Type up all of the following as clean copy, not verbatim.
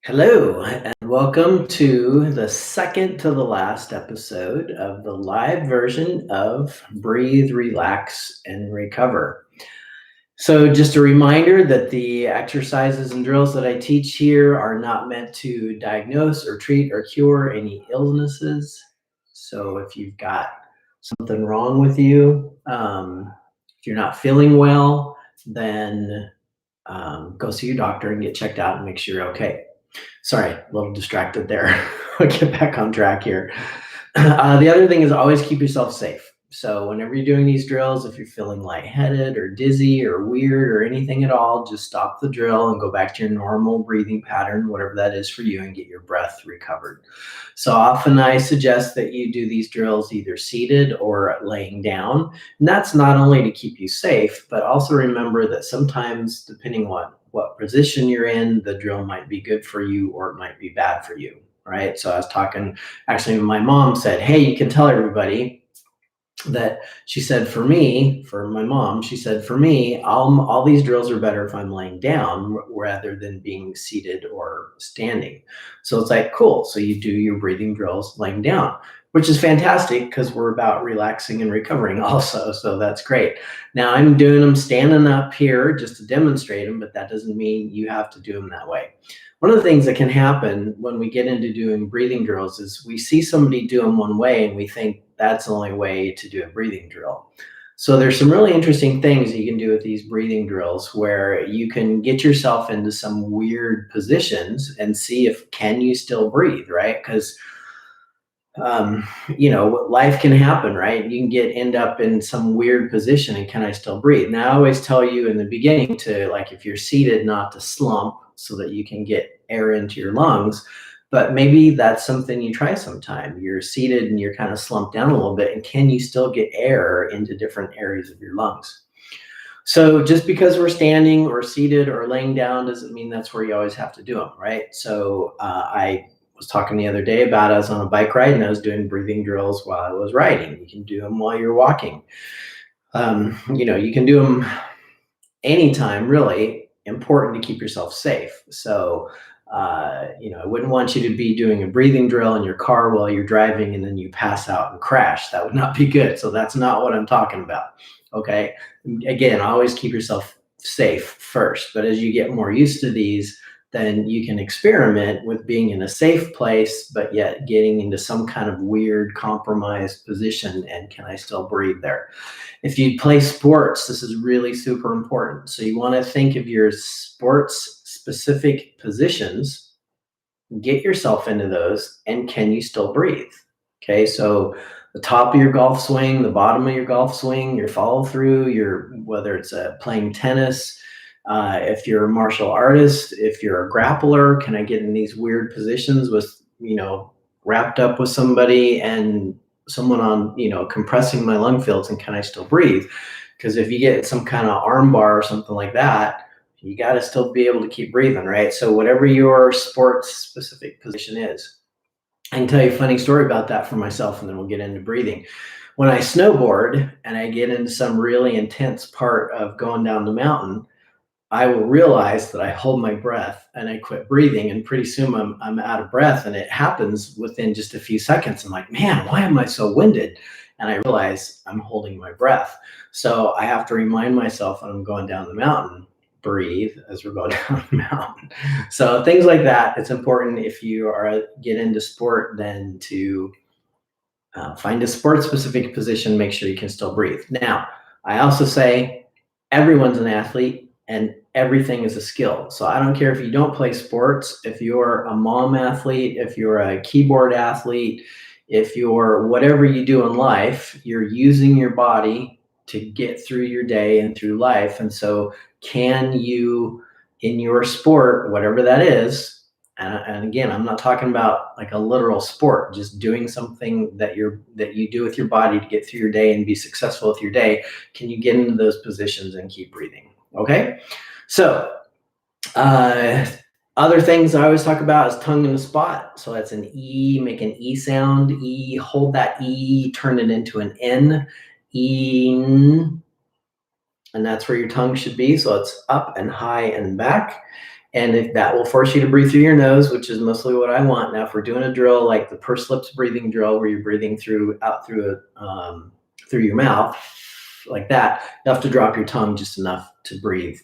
Hello, and welcome to the second to the last episode of the live version of Breathe, Relax, and Recover. So, just a reminder that the exercises and drills that I teach here are not meant to diagnose or treat or cure any illnesses. So, if you've got something wrong with you, if you're not feeling well, then go see your doctor and get checked out and make sure you're okay. Sorry, a little distracted there. I'll get back on track here. The other thing is always keep yourself safe. So whenever you're doing these drills, if you're feeling lightheaded or dizzy or weird or anything at all, just stop the drill and go back to your normal breathing pattern, whatever that is for you, and get your breath recovered. So often I suggest that you do these drills either seated or laying down. And that's not only to keep you safe, but also remember that sometimes, depending on what position you're in, the drill might be good for you or it might be bad for you, right? So I was talking, actually, my mom said, hey, you can tell everybody that she said for my mom, she said, for me, all these drills are better if I'm laying down rather than being seated or standing. So it's like, cool. So you do your breathing drills laying down, which is fantastic because we're about relaxing and recovering also. So that's great. Now I'm doing them standing up here just to demonstrate them, but that doesn't mean you have to do them that way. One of the things that can happen when we get into doing breathing drills is we see somebody do them one way and we think that's the only way to do a breathing drill. So there's some really interesting things you can do with these breathing drills where you can get yourself into some weird positions and see if can you still breathe, right? Because life can happen, right? You can end up in some weird position and can I still breathe? Now I always tell you in the beginning to, like, if you're seated, not to slump so that you can get air into your lungs. But maybe that's something you try sometime. You're seated and you're kind of slumped down a little bit, and can you still get air into different areas of your lungs? So just because we're standing or seated or laying down doesn't mean that's where you always have to do them, right? So I was talking the other day about I was on a bike ride and I was doing breathing drills while I was riding. You can do them while you're walking. You can do them anytime, really. Important to keep yourself safe. So I wouldn't want you to be doing a breathing drill in your car while you're driving and then you pass out and crash. That would not be good. So that's not what I'm talking about. Okay. Again, always keep yourself safe first. But as you get more used to these, then you can experiment with being in a safe place, but yet getting into some kind of weird compromised position. And can I still breathe there? If you play sports, this is really super important. So you want to think of your sports specific positions, get yourself into those, and can you still breathe? Okay, so the top of your golf swing, the bottom of your golf swing, your follow through, whether it's playing tennis, if you're a martial artist, if you're a grappler, can I get in these weird positions with, wrapped up with somebody and someone on, compressing my lung fields, and can I still breathe? Because if you get some kind of arm bar or something like that, you got to still be able to keep breathing, right? So whatever your sports specific position is, I can tell you a funny story about that for myself, and then we'll get into breathing. When I snowboard and I get into some really intense part of going down the mountain, I will realize that I hold my breath and I quit breathing, and pretty soon I'm out of breath, and it happens within just a few seconds. I'm like, man, why am I so winded? And I realize I'm holding my breath. So I have to remind myself when I'm going down the mountain, breathe as we're going down the mountain. So things like that, it's important if you get into sport, then to find a sport specific position, make sure you can still breathe. Now, I also say everyone's an athlete and everything is a skill. So I don't care if you don't play sports, if you're a mom athlete, if you're a keyboard athlete, if you're whatever you do in life, you're using your body to get through your day and through life. And so can you, in your sport, whatever that is, and again, I'm not talking about like a literal sport, just doing something that you do with your body to get through your day and be successful with your day. Can you get into those positions and keep breathing? Okay. So other things I always talk about is tongue in the spot. So that's an E, make an E sound. E, hold that E, turn it into an N. E, and that's where your tongue should be. So it's up and high and back. And if that will force you to breathe through your nose, which is mostly what I want. Now, if we're doing a drill like the pursed lips breathing drill, where you're breathing out through your mouth like that, you have to drop your tongue just enough to breathe.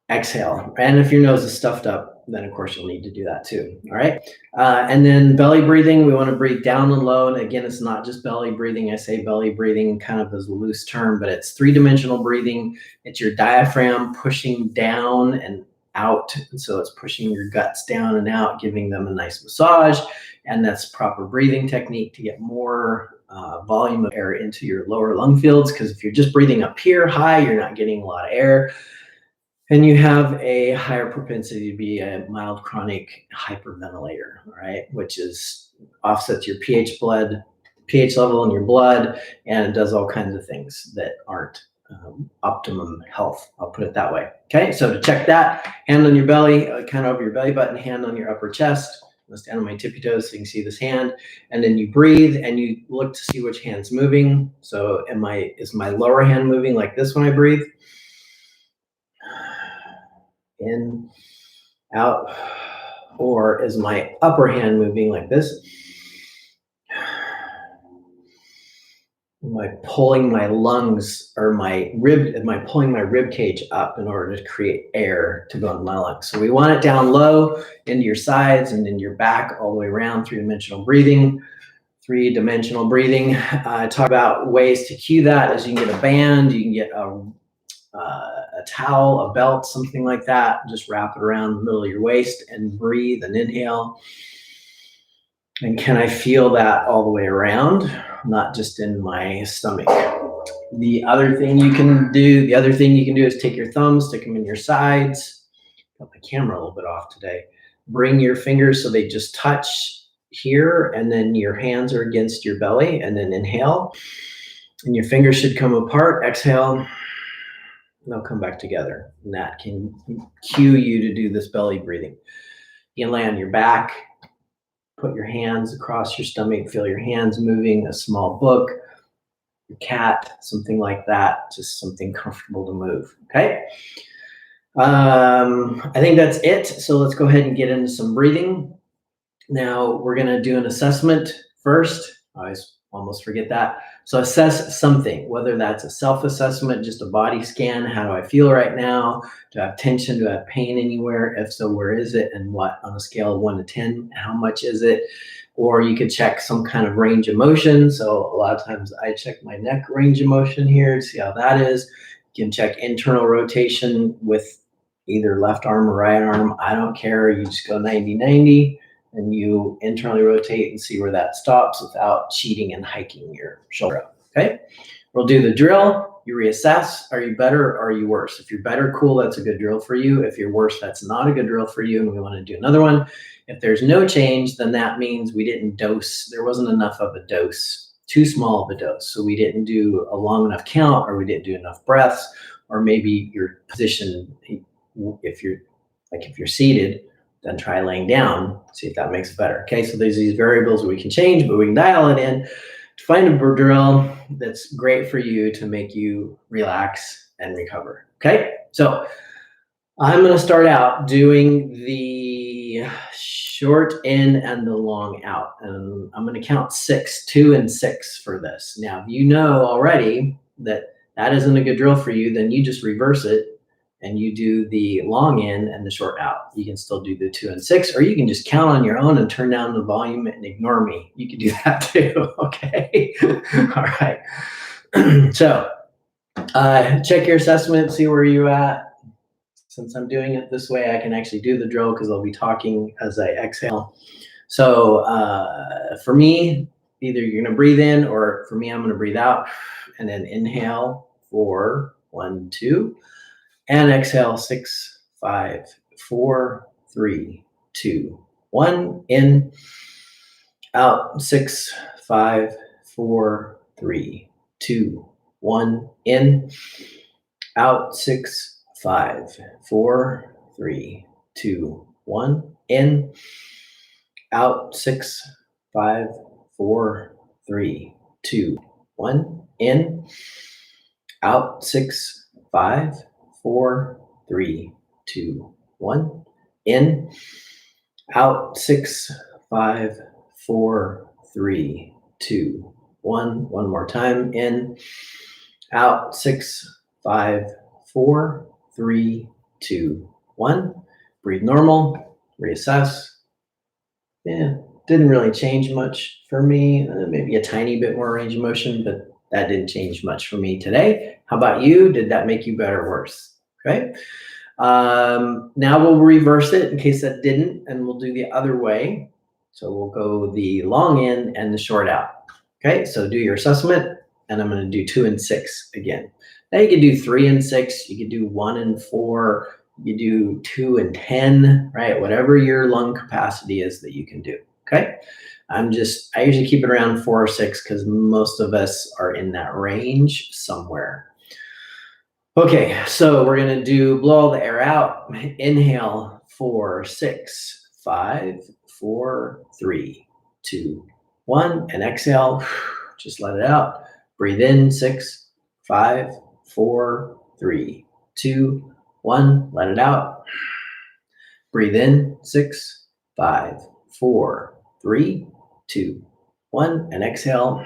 Exhale. And if your nose is stuffed up, then of course you'll need to do that too. All right. And then belly breathing, we want to breathe down and low. And again, it's not just belly breathing. I say belly breathing kind of as a loose term, but it's 3-dimensional breathing. It's your diaphragm pushing down and out. And so it's pushing your guts down and out, giving them a nice massage. And that's proper breathing technique to get more volume of air into your lower lung fields. Because if you're just breathing up here high, you're not getting a lot of air. And you have a higher propensity to be a mild chronic hyperventilator, right? Which offsets your pH level in your blood, and it does all kinds of things that aren't optimum health. I'll put it that way. Okay, so to check that, hand on your belly, kind of over your belly button, hand on your upper chest. I'm gonna stand on my tippy toes so you can see this hand, and then you breathe and you look to see which hand's moving. So is my lower hand moving like this when I breathe? In, out, or is my upper hand moving like this? Am I pulling my lungs or am I pulling my rib cage up in order to create air to go into my lungs? So we want it down low into your sides and in your back all the way around. 3-dimensional breathing. 3-dimensional breathing. Talk about ways to cue that as you can get a band, you can get a towel, a belt, something like that. Just wrap it around the middle of your waist and breathe and inhale. And can I feel that all the way around, not just in my stomach? The other thing you can do is take your thumbs, stick them in your sides. Got my camera a little bit off today. Bring your fingers so they just touch here, and then your hands are against your belly, and then inhale. And your fingers should come apart. Exhale. They'll come back together, and that can cue you to do this belly breathing. You can lay on your back, put your hands across your stomach, feel your hands moving, a small book, your cat, something like that, just something comfortable to move, okay? I think that's it. So let's go ahead and get into some breathing. Now we're gonna do an assessment first. I always almost forget that. So assess something, whether that's a self-assessment, just a body scan. How do I feel right now? Do I have tension? Do I have pain anywhere? If so, where is it? And what, on a scale of 1 to 10, how much is it? Or you could check some kind of range of motion. So a lot of times I check my neck range of motion here to see how that is. You can check internal rotation with either left arm or right arm. I don't care. You just go 90-90. And you internally rotate and see where that stops without cheating and hiking your shoulder up, okay? We'll do the drill. You reassess. Are you better or are you worse? If you're better, cool, that's a good drill for you. If you're worse, that's not a good drill for you, and we want to do another one. If there's no change, then that means we didn't dose. There wasn't enough of a dose, too small of a dose. So we didn't do a long enough count, or we didn't do enough breaths, or maybe your position, if you're seated, then try laying down, see if that makes it better. Okay, so there's these variables we can change, but we can dial it in to find a drill that's great for you to make you relax and recover. Okay, so I'm gonna start out doing the short in and the long out. And I'm gonna count 6, 2 and 6 for this. Now, if you know already that that isn't a good drill for you, then you just reverse it and you do the long in and the short out. You can still do the 2 and 6, or you can just count on your own and turn down the volume and ignore me. You can do that too, okay? All right. So check your assessment, see where you're at. Since I'm doing it this way, I can actually do the drill because I'll be talking as I exhale. So for me, either you're gonna breathe in, or for me, I'm gonna breathe out and then inhale for 1, 2. And exhale, 6, 5, 4, 3, 2, 1. In, out, 6, 5, 4, 3, 2, 1. In, out, 6, 5, 4, 3, 2, 1. In, out, 6, 5, 4, 3, 2, 1. In, out, 6, 5, 4, 3, 2, 1. In, out, 6, 5, 4, 3, 2, 1. One more time. In, out, 6, 5, 4, 3, 2, 1. Breathe normal, reassess. Yeah, didn't really change much for me. Maybe a tiny bit more range of motion, but that didn't change much for me today. How about you? Did that make you better or worse? Okay. Now we'll reverse it in case that didn't, and we'll do the other way. So we'll go the long in and the short out. Okay, so do your assessment, and I'm going to do 2 and 6 again. Now you can do 3 and 6, you can do 1 and 4, you do 2 and 10, right? Whatever your lung capacity is that you can do. Okay, I usually keep it around 4 or 6 because most of us are in that range somewhere. Okay, so we're gonna blow all the air out. Inhale, 4, 6, 5, 4, 3, 2, 1, and exhale. Just let it out. Breathe in, 6, 5, 4, 3, 2, 1. Let it out. Breathe in, 6, 5, 4, 3, 2, 1, and exhale.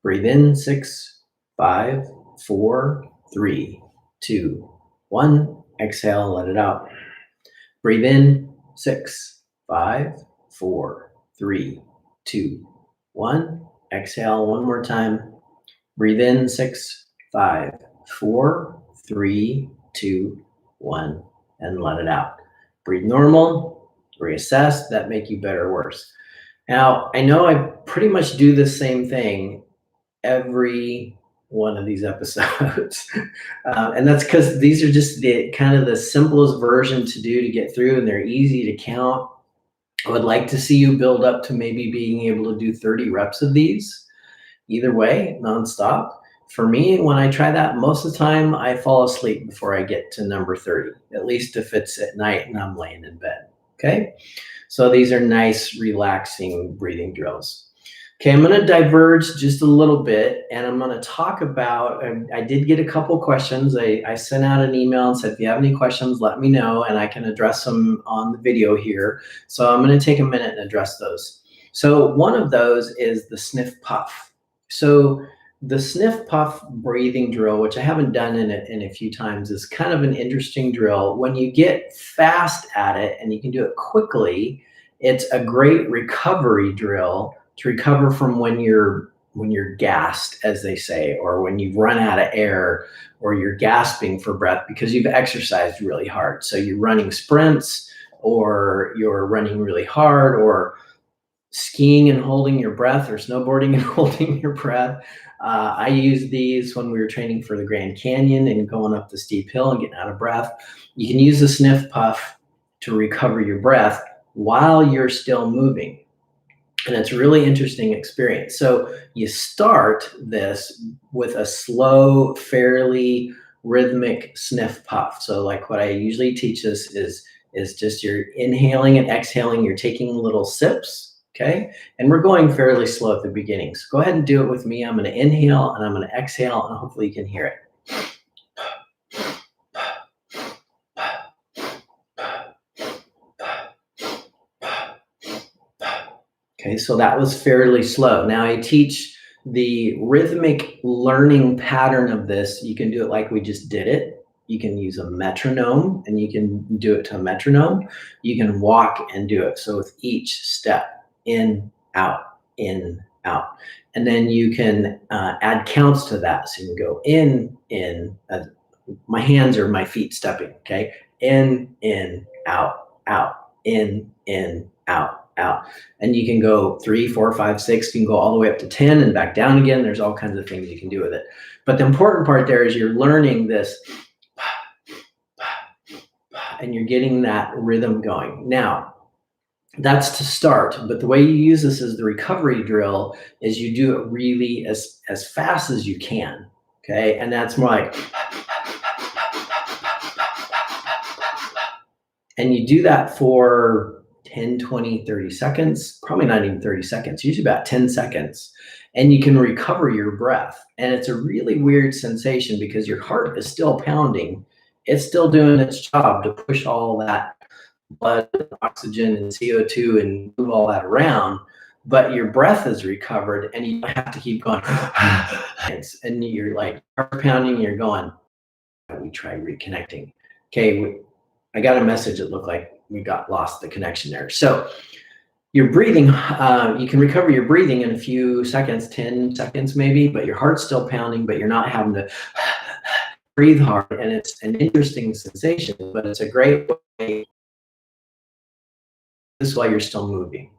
Breathe in, 6, 5, 4, 3, 2, 1. Exhale, let it out. Breathe in, 6, 5, 4, 3, 2, 1. Exhale one more time. Breathe in, 6, 5, 4, 3, 2, 1, and let it out. Breathe normal, reassess. That make you better or worse. Now, I know I pretty much do the same thing every one of these episodes. And that's because these are just the kind of the simplest version to do to get through, and they're easy to count. I would like to see you build up to maybe being able to do 30 reps of these, either way, nonstop. For me, when I try that, most of the time I fall asleep before I get to number 30, at least if it's at night and I'm laying in bed, okay? So these are nice, relaxing breathing drills. Okay, I'm going to diverge just a little bit, and I'm going to talk about, I did get a couple questions. I sent out an email and said, if you have any questions, let me know, and I can address them on the video here. So I'm going to take a minute and address those. So one of those is the sniff puff. So the sniff puff breathing drill, which I haven't done in a few times, is kind of an interesting drill. When you get fast at it and you can do it quickly, it's a great recovery drill to recover from when you're gassed, as they say, or when you've run out of air, or you're gasping for breath because you've exercised really hard. So you're running sprints, or you're running really hard, or skiing and holding your breath, or snowboarding and holding your breath. I used these when we were training for the Grand Canyon and going up the steep hill and getting out of breath. You can use the sniff puff to recover your breath while you're still moving. And it's a really interesting experience. So you start this with a slow, fairly rhythmic sniff puff. So like what I usually teach this is just you're inhaling and exhaling. You're taking little sips, okay? And we're going fairly slow at the beginning. So go ahead and do it with me. I'm going to inhale and I'm going to exhale, and hopefully you can hear it. Okay, so that was fairly slow. Now I teach the rhythmic learning pattern of this. You can do it like we just did it. You can use a metronome, and you can do it to a metronome. You can walk and do it. So with each step, in, out, in, out. And then you can add counts to that. So you can go in, my hands are my feet stepping, okay? In, out, in, out. And you can go 3, 4, 5, 6. You can go all the way up to 10 and back down again. There's all kinds of things you can do with it. But the important part there is you're learning this, and you're getting that rhythm going. Now, that's to start, but the way you use this as the recovery drill is you do it really as fast as you can, okay? And that's more like, and you do that for 10, 20, 30 seconds, probably not even 30 seconds, usually about 10 seconds. And you can recover your breath. And it's a really weird sensation because your heart is still pounding. It's still doing its job to push all that blood, and oxygen, and CO2 and move all that around, but your breath is recovered and you don't have to keep going. And you're like heart pounding, you're going, we try reconnecting. Okay, I got a message that looked like we got lost the connection there. So your breathing, you can recover your breathing in a few seconds, 10 seconds maybe, but your heart's still pounding, but you're not having to breathe hard. And it's an interesting sensation, but it's a great way. This is why you're still moving,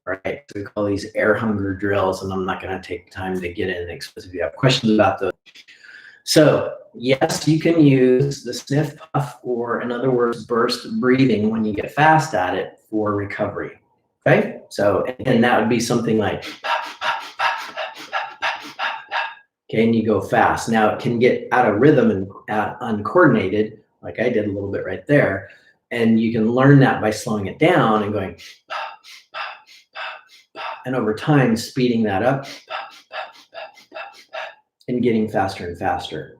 right? So we call these air hunger drills, and I'm not going to take time to get in and explain if you have questions about those. So yes, you can use the sniff puff, or in other words, burst breathing when you get fast at it for recovery. Okay, so and that would be something like, okay, and you go fast. Now it can get out of rhythm and uncoordinated, like I did a little bit right there, and you can learn that by slowing it down and going, and over time speeding that up and getting faster and faster.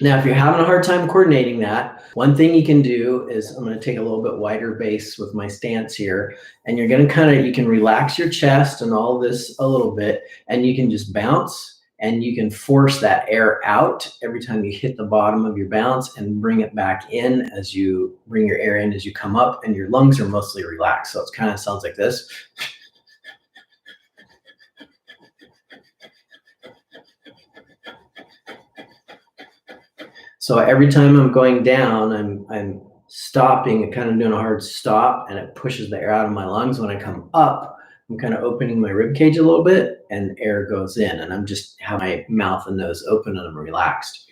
Now, if you're having a hard time coordinating that, one thing you can do is, I'm going to take a little bit wider base with my stance here, and you're going to you can relax your chest and all this a little bit, and you can just bounce, and you can force that air out every time you hit the bottom of your bounce and bring it back in as you bring your air in as you come up, and your lungs are mostly relaxed. So it kind of sounds like this. So every time I'm going down, I'm stopping, kind of doing a hard stop, and it pushes the air out of my lungs. When I come up, I'm kind of opening my rib cage a little bit, and air goes in, and I'm just have my mouth and nose open, and I'm relaxed.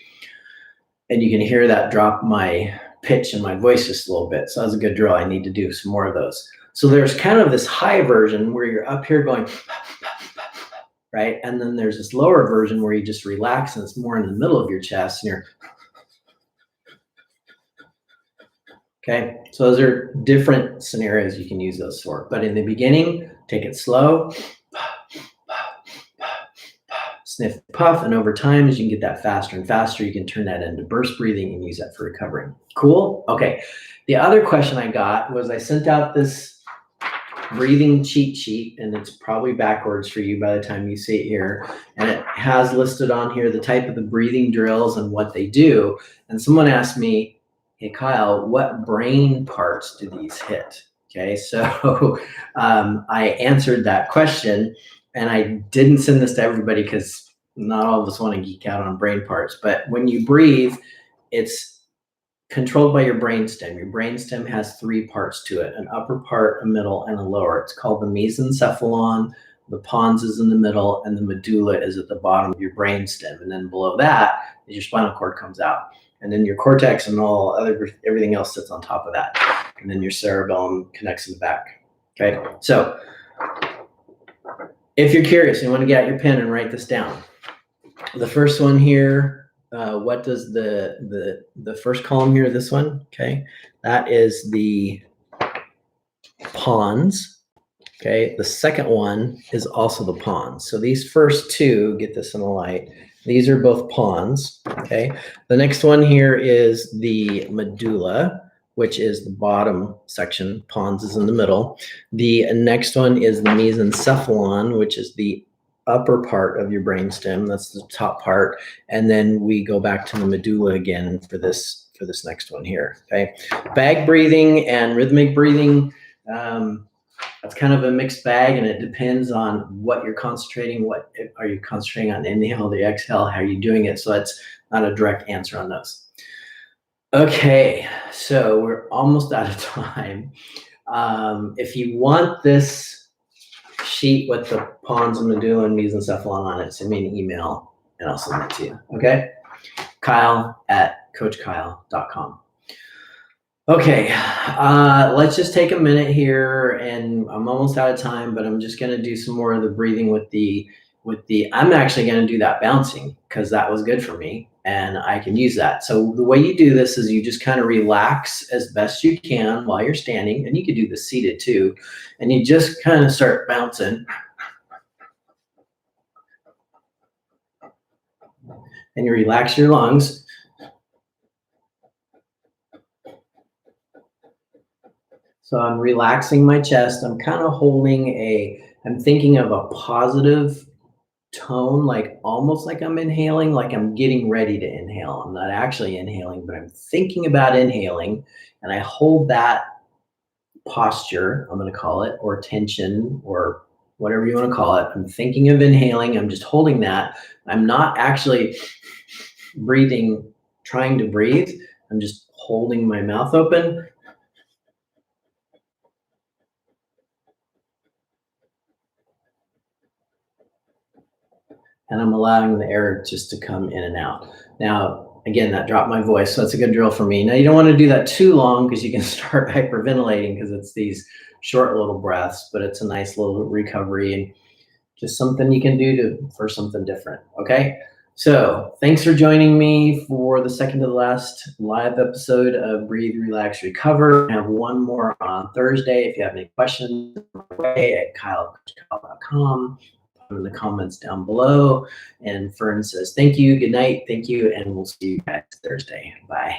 And you can hear that drop my pitch in my voice just a little bit. So that's a good drill. I need to do some more of those. So there's kind of this high version where you're up here going, right? And then there's this lower version where you just relax, and it's more in the middle of your chest, and you're, okay, so those are different scenarios you can use those for. But in the beginning, take it slow, sniff, puff, and over time, as you can get that faster and faster, you can turn that into burst breathing and use that for recovering. Cool? Okay. The other question I got was, I sent out this breathing cheat sheet, and it's probably backwards for you by the time you see it here. And it has listed on here the type of the breathing drills and what they do. And someone asked me, hey, Kyle, what brain parts do these hit? Okay, so I answered that question, and I didn't send this to everybody because not all of us want to geek out on brain parts. But when you breathe, it's controlled by your brainstem. Your brainstem has three parts to it: an upper part, a middle, and a lower. It's called the mesencephalon. The pons is in the middle, and the medulla is at the bottom of your brainstem. And then below that is your spinal cord comes out. And then your cortex and everything else sits on top of that. And then your cerebellum connects in the back. Okay, so if you're curious and you want to get out your pen and write this down, the first one here, what does the first column here, this one, okay, that is the pons. Okay, the second one is also the pons. So these first two, get this in the light, these are both pons. Okay, the next one here is the medulla, which is the bottom section. Pons is in the middle. The next one is the mesencephalon, which is the upper part of your brainstem. That's the top part. And then we go back to the medulla again for this next one here. Okay, bag breathing and rhythmic breathing. That's kind of a mixed bag, and it depends on what you're concentrating. What are you concentrating on? Inhale, the exhale, how are you doing it? So that's not a direct answer on those. Okay, so we're almost out of time. If you want this sheet with the pons and medulla and mesencephalon on it, send me an email and I'll send it to you. Okay, Kyle@coachkyle.com. Okay, let's just take a minute here, and I'm almost out of time, but I'm just going to do some more of the breathing with the, I'm actually going to do that bouncing because that was good for me and I can use that. So the way you do this is you just kind of relax as best you can while you're standing, and you could do the seated too, and you just kind of start bouncing. And you relax your lungs. So I'm relaxing my chest. I'm kind of I'm thinking of a positive tone, like almost like I'm inhaling, like I'm getting ready to inhale. I'm not actually inhaling, but I'm thinking about inhaling. And I hold that posture, I'm going to call it, or tension, or whatever you want to call it. I'm thinking of inhaling. I'm just holding that. I'm not actually breathing, trying to breathe. I'm just holding my mouth open. And I'm allowing the air just to come in and out. Now, again, that dropped my voice, so that's a good drill for me. Now, you don't want to do that too long because you can start hyperventilating because it's these short little breaths, but it's a nice little recovery and just something you can do for something different. Okay. So thanks for joining me for the second to the last live episode of Breathe, Relax, Recover. I have one more on Thursday. If you have any questions, at kyle.com in the comments down below. And Fern says, thank you, good night, thank you, and we'll see you guys Thursday. Bye.